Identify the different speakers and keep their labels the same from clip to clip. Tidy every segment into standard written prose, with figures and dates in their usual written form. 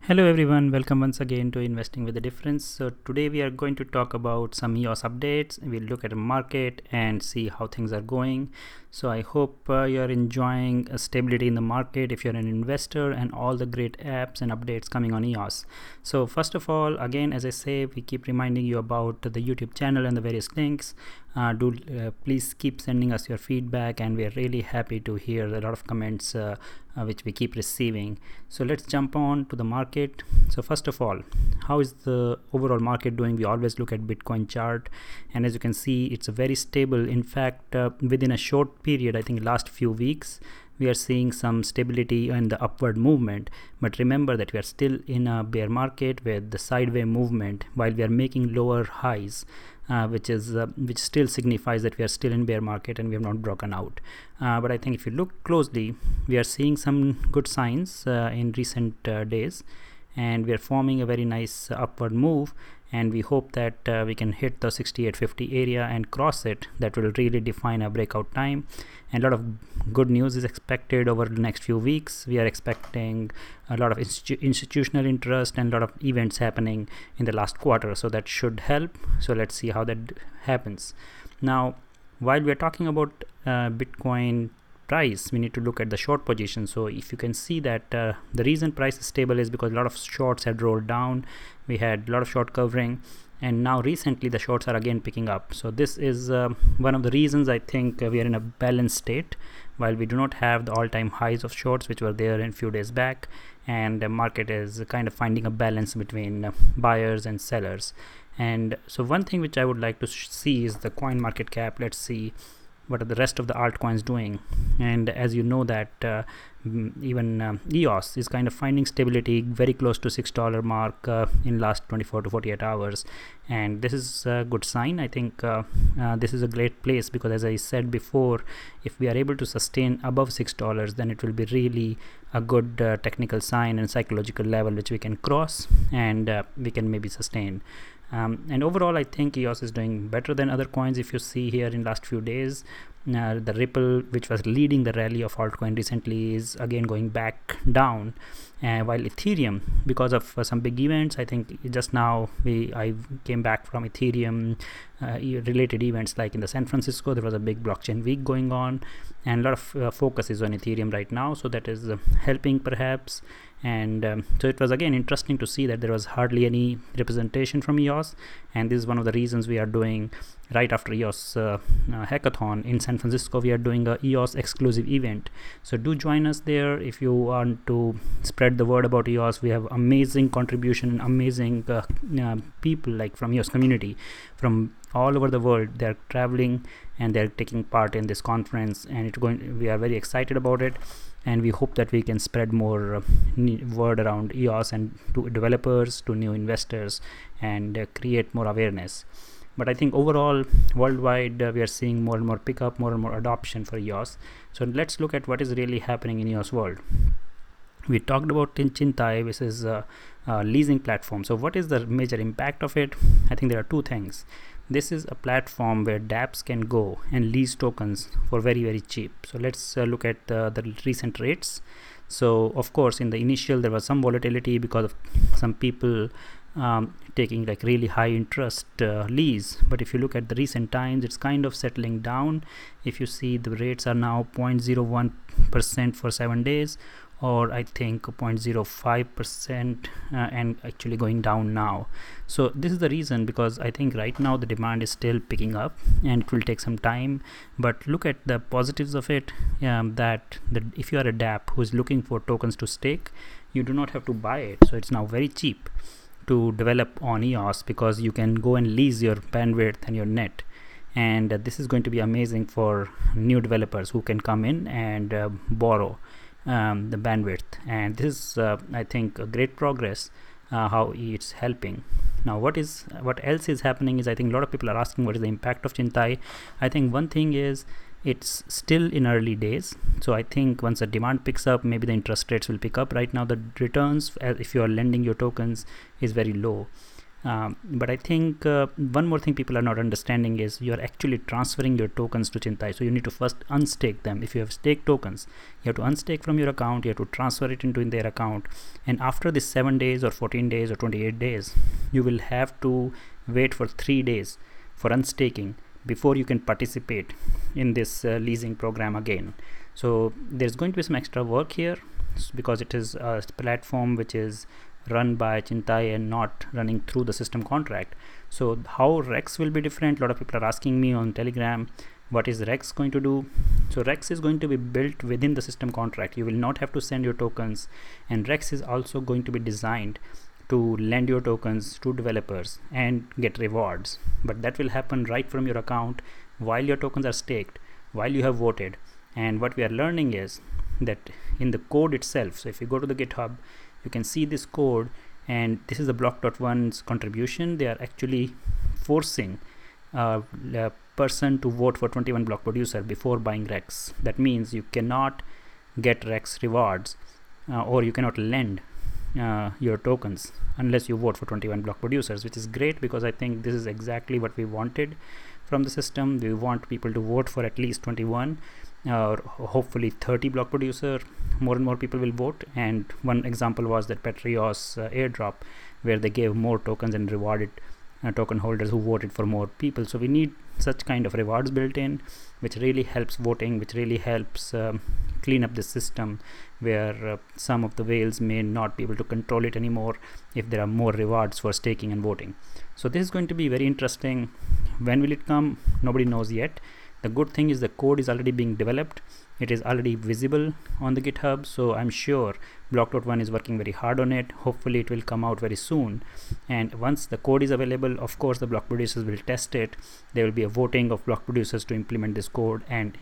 Speaker 1: Hello everyone, welcome once again to Investing with a Difference. So today we are going to talk about some EOS updates. We'll look at the market and see how things are going. So I hope you're enjoying stability in the market if you're an investor and all the great apps and updates coming on EOS. So first of all, again, as I say, we keep reminding you about the YouTube channel and the various links. Please keep sending us your feedback, and we are really happy to hear a lot of comments which we keep receiving. So let's jump on to the market. So first of all, how is the overall market doing? We always look at Bitcoin chart, and as you can see, it's very stable. In fact, within a short period, I think last few weeks, we are seeing some stability in the upward movement. But remember that we are still in a bear market with the sideways movement while we are making lower highs, which still signifies that we are still in bear market and we have not broken out. But I think if you look closely, we are seeing some good signs in recent days, and we are forming a very nice upward move, and we hope that we can hit the 6850 area and cross it. That will really define a breakout time, and a lot of good news is expected over the next few weeks. We are expecting a lot of institutional interest and a lot of events happening in the last quarter, so that should help. So let's see how that happens. Now, while we are talking about Bitcoin price, we need to look at the short position. So if you can see that the reason price is stable is because a lot of shorts had rolled down. We had a lot of short covering, and now recently the shorts are again picking up. So this is one of the reasons I think we are in a balanced state. While we do not have the all-time highs of shorts which were there in few days back, and the market is kind of finding a balance between buyers and sellers. And so one thing which I would like to see is the coin market cap. Let's see what are the rest of the altcoins doing. And as you know that even EOS is kind of finding stability very close to $6 mark in last 24 to 48 hours, and this is a good sign. I think this is a great place, because as I said before, if we are able to sustain above $6, then it will be really a good technical sign and psychological level which we can cross, and we can maybe sustain. And overall, I think EOS is doing better than other coins. If you see here in last few days, the Ripple, which was leading the rally of altcoin recently, is again going back down, while Ethereum, because of some big events, I think just now I came back from Ethereum related events, like in the San Francisco there was a big blockchain week going on, and a lot of focus is on Ethereum right now, so that is helping perhaps. And so it was again interesting to see that there was hardly any representation from EOS, and this is one of the reasons we are doing right after EOS hackathon in San Francisco. We are doing a EOS exclusive event, so do join us there if you want to spread the word about EOS. We have amazing contribution, amazing people like from EOS community from all over the world. They're traveling and they're taking part in this conference, and we are very excited about it, and we hope that we can spread more word around EOS and to developers, to new investors, and create more awareness. But I think overall, worldwide, we are seeing more and more pickup, more and more adoption for EOS. So let's look at what is really happening in EOS world. We talked about Chintai, which is a leasing platform. So what is the major impact of it? I think there are two things. This is a platform where dApps can go and lease tokens for very, very cheap. So let's look at the recent rates. So of course, in the initial, there was some volatility because of some people taking like really high interest lease. But if you look at the recent times, it's kind of settling down. If you see, the rates are now 0.01% for 7 days, or I think 0.05%, and actually going down now. So this is the reason, because I think right now the demand is still picking up and it will take some time. But look at the positives of it, that if you are a dApp who is looking for tokens to stake, you do not have to buy it. So it's now very cheap to develop on EOS, because you can go and lease your bandwidth and your net. And this is going to be amazing for new developers who can come in and borrow the bandwidth. And this is I think a great progress, how it's helping. Now what else is happening is, I think a lot of people are asking what is the impact of Chintai. I think one thing is, it's still in early days, so I think once the demand picks up, maybe the interest rates will pick up. Right now the returns, if you are lending your tokens, is very low. But I think one more thing people are not understanding is you are actually transferring your tokens to Chintai. So you need to first unstake them. If you have staked tokens, you have to unstake from your account, you have to transfer it into their account, and after this 7 days or 14 days or 28 days, you will have to wait for 3 days for unstaking before you can participate in this leasing program again. So there's going to be some extra work here because it is a platform which is run by Chintai and not running through the system contract. So how Rex will be different? A lot of people are asking me on Telegram, what is Rex going to do? So Rex is going to be built within the system contract. You will not have to send your tokens, and Rex is also going to be designed to lend your tokens to developers and get rewards. But that will happen right from your account while your tokens are staked, while you have voted. And what we are learning is that in the code itself, so if you go to the GitHub, you can see this code, and this is the block.one's contribution. They are actually forcing a person to vote for 21 block producer before buying Rex. That means you cannot get Rex rewards or you cannot lend your tokens unless you vote for 21 block producers, which is great because I think this is exactly what we wanted from the system. We want people to vote for at least 21 or hopefully 30 block producer. More and more people will vote, and one example was that EOS airdrop, where they gave more tokens and rewarded token holders who voted for more people. So we need such kind of rewards built in, which really helps voting, which really helps clean up the system where some of the whales may not be able to control it anymore if there are more rewards for staking and voting. So this is going to be very interesting. When will it come? Nobody knows yet. The good thing is the code is already being developed. It is already visible on the GitHub, so I'm sure block.one is working very hard on it. Hopefully it will come out very soon, and once the code is available, of course the block producers will test it. There will be a voting of block producers to implement this code and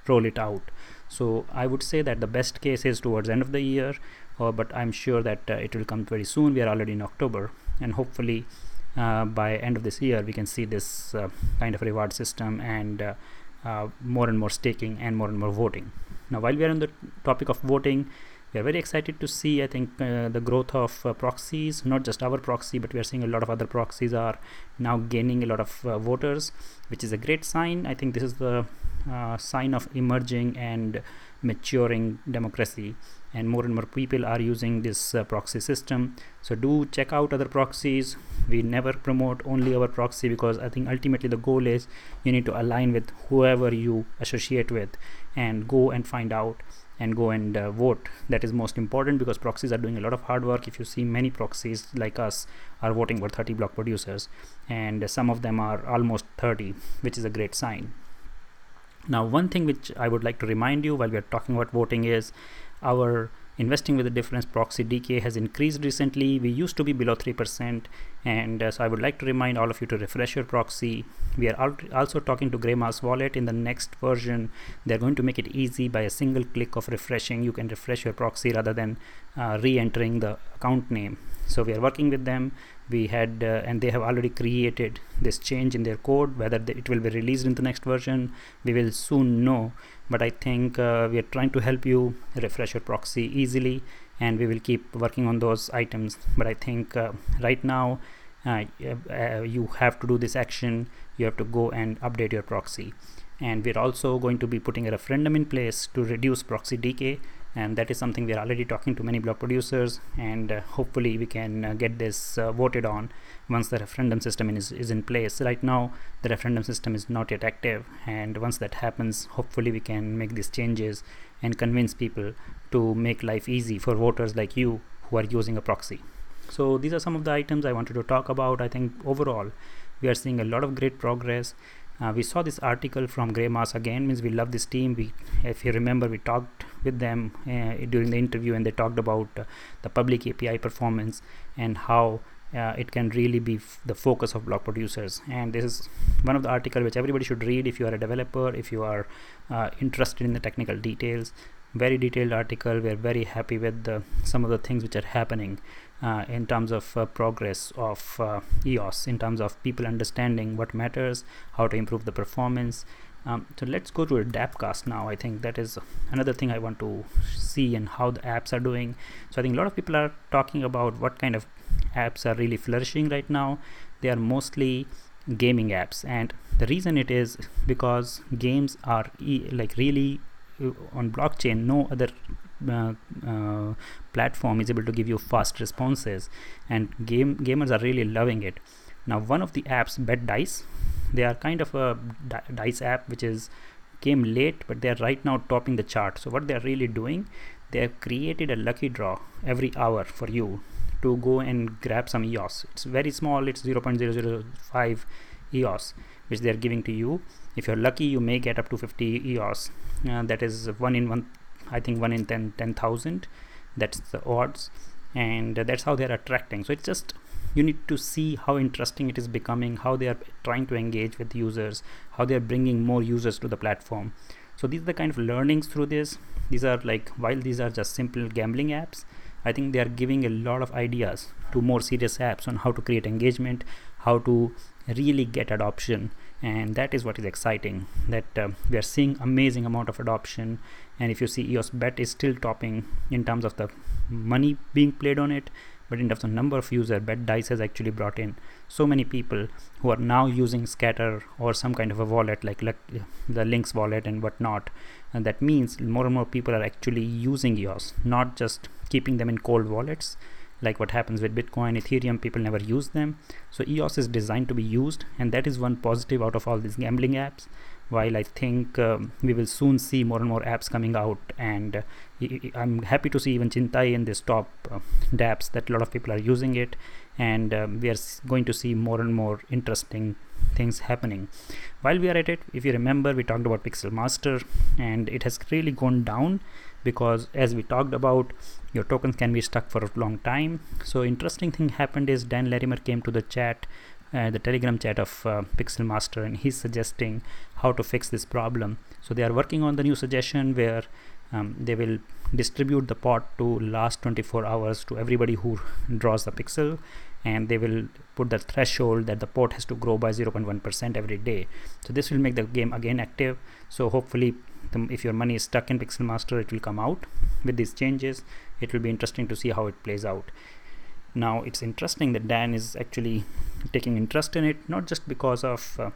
Speaker 1: roll it out. So I would say that the best case is towards end of the year, but I'm sure that it will come very soon. We are already in October, and hopefully by end of this year we can see this kind of reward system and more and more staking and more voting. Now, while we are on the topic of voting, we are very excited to see, I think, the growth of proxies. Not just our proxy, but we are seeing a lot of other proxies are now gaining a lot of voters, which is a great sign. I think this is the sign of emerging and maturing democracy, and more people are using this proxy system. So do check out other proxies. We never promote only our proxy because I think ultimately the goal is you need to align with whoever you associate with and go and find out and go and vote. That is most important because proxies are doing a lot of hard work. If you see, many proxies like us are voting for 30 block producers, and some of them are almost 30, which is a great sign. Now, one thing which I would like to remind you while we are talking about voting is our investing with the difference proxy DK has increased recently. We used to be below 3%, and so I would like to remind all of you to refresh your proxy. We are also talking to Greymass Wallet. In the next version, they're going to make it easy. By a single click of refreshing, you can refresh your proxy rather than re-entering the account name. So we are working with them. We had and they have already created this change in their code. Whether it will be released in the next version, we will soon know. But I think we are trying to help you refresh your proxy easily, and we will keep working on those items. But I think right now you have to do this action. You have to go and update your proxy, and we're also going to be putting a referendum in place to reduce proxy decay, and that is something we are already talking to many block producers, and hopefully we can get this voted on once the referendum system is in place. Right now the referendum system is not yet active, and once that happens, hopefully we can make these changes and convince people to make life easy for voters like you who are using a proxy. So these are some of the items I wanted to talk about. I think overall we are seeing a lot of great progress. We saw this article from Greymass again, means we love this team. If you remember, we talked with them during the interview, and they talked about the public API performance and how it can really be the focus of block producers. And this is one of the articles which everybody should read if you are a developer, if you are interested in the technical details. Very detailed article. We are very happy with some of the things which are happening in terms of progress of EOS, in terms of people understanding what matters, how to improve the performance. So let's go to a dAppcast now. I think that is another thing I want to see, and how the apps are doing. So I think a lot of people are talking about what kind of apps are really flourishing right now, they are mostly gaming apps. And the reason it is because games are like really on blockchain. No other platform is able to give you fast responses, and gamers are really loving it. Now one of the apps, Bet Dice, they are kind of a dice app which is came late, but they are right now topping the chart. So what they are really doing, they have created a lucky draw every hour for you to go and grab some EOS. It's very small, it's 0.005 EOS which they are giving to you. If you're lucky, you may get up to 50 EOS. That is one in 10,000. That's the odds, and that's how they're attracting. So it's just, you need to see how interesting it is becoming, how they are trying to engage with users, how they are bringing more users to the platform. So these are the kind of learnings through this. These are like, while these are just simple gambling apps, I think they are giving a lot of ideas to more serious apps on how to create engagement, how to really get adoption. And that is what is exciting, that we are seeing amazing amount of adoption. And if you see, EOS Bet is still topping in terms of the money being played on it, but in terms of number of users, Bet Dice has actually brought in so many people who are now using Scatter or some kind of a wallet like the Lynx wallet and whatnot. And that means more and more people are actually using EOS, not just keeping them in cold wallets like what happens with Bitcoin, Ethereum. People never use them. So EOS is designed to be used, and that is one positive out of all these gambling apps. While I think we will soon see more and more apps coming out, and I'm happy to see even Chintai in this top dApps, that a lot of people are using it, and we are going to see more and more interesting things happening. While we are at it, if you remember, we talked about Pixel Master, and it has really gone down because, as we talked about, your tokens can be stuck for a long time. So interesting thing happened is Dan Larimer came to the chat, the Telegram chat of Pixel Master, and he's suggesting how to fix this problem. So they are working on the new suggestion where they will distribute the pot to last 24 hours to everybody who draws the pixel, and they will put the threshold that the pot has to grow by 0.1% every day. So this will make the game again active. So hopefully if your money is stuck in Pixel Master, it will come out with these changes. It will be interesting to see how it plays out. Now it's interesting that Dan is actually taking interest in it, not just because of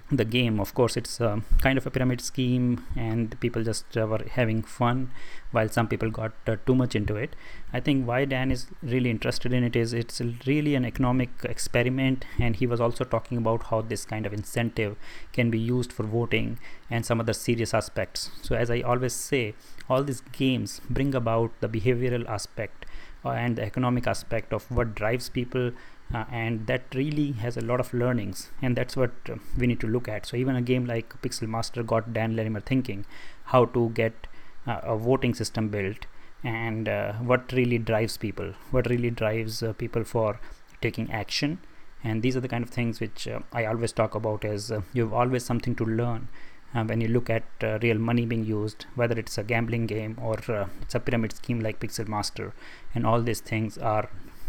Speaker 1: the game. Of course, it's kind of a pyramid scheme, and people just were having fun, while some people got too much into it. I think why Dan is really interested in it is it's really an economic experiment, and he was also talking about how this kind of incentive can be used for voting and some other serious aspects. So as I always say, all these games bring about the behavioral aspect and the economic aspect of what drives people, and that really has a lot of learnings, and that's what we need to look at. So even a game like Pixel Master got Dan Larimer thinking how to get a voting system built, and what really drives people, what really drives people for taking action. And these are the kind of things which I always talk about, as you have always something to learn when you look at real money being used, whether it's a gambling game or it's a pyramid scheme like Pixel Master. And all these things are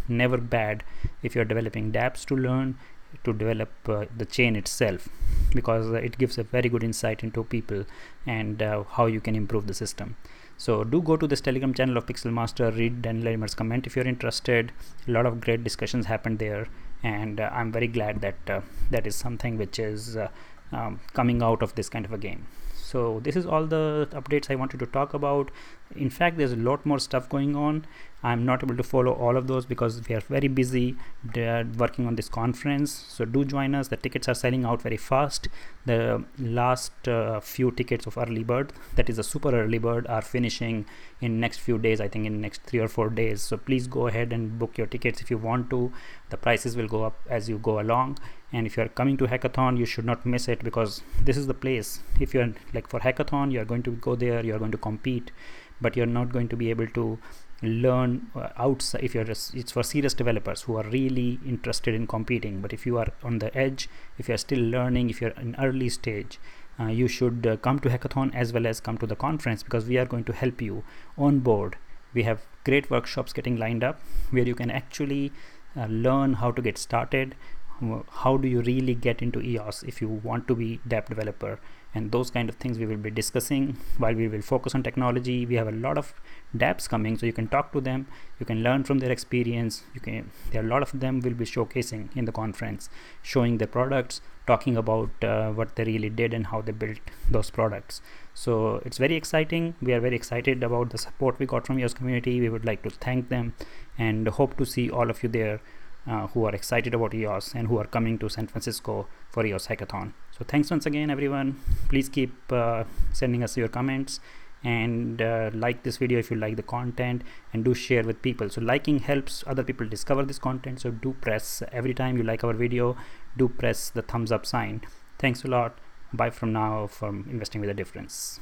Speaker 1: never bad if you're developing dApps to learn to develop the chain itself, because it gives a very good insight into people and how you can improve the system. So do go to this Telegram channel of Pixel Master, read Dan Larimer's comment if you're interested. A lot of great discussions happened there, and I'm very glad that that is something which is coming out of this kind of a game. So this is all the updates I wanted to talk about. In fact, there's a lot more stuff going on. I'm not able to follow all of those because we are very busy working on this conference. So do join us. The tickets are selling out very fast. The last few tickets of early bird, that is a super early bird, are finishing in next few days, I think in next 3 or 4 days. So please go ahead and book your tickets if you want to. The prices will go up as you go along. And if you are coming to hackathon, you should not miss it, because this is the place. If you're like for hackathon, you're going to go there, you're going to compete, but you're not going to be able to learn outside. If you're it's for serious developers who are really interested in competing. But if you are on the edge, if you're still learning, if you're in early stage, you should come to hackathon as well as come to the conference, because we are going to help you on board. We have great workshops getting lined up where you can actually learn how to get started. How do you really get into EOS if you want to be dApp developer, and those kind of things we will be discussing while we will focus on technology. We have a lot of dApps coming, so you can talk to them, you can learn from their experience. There are a lot of them will be showcasing in the conference, showing their products, talking about what they really did and how they built those products. So it's very exciting. We are very excited about the support we got from EOS community. We would like to thank them and hope to see all of you there who are excited about EOS and who are coming to San Francisco for EOS Hackathon. So thanks once again, everyone. Please keep sending us your comments, and like this video if you like the content, and do share with people. So liking helps other people discover this content, so do press, every time you like our video, do press the thumbs up sign. Thanks a lot. Bye from now from Investing with a Difference.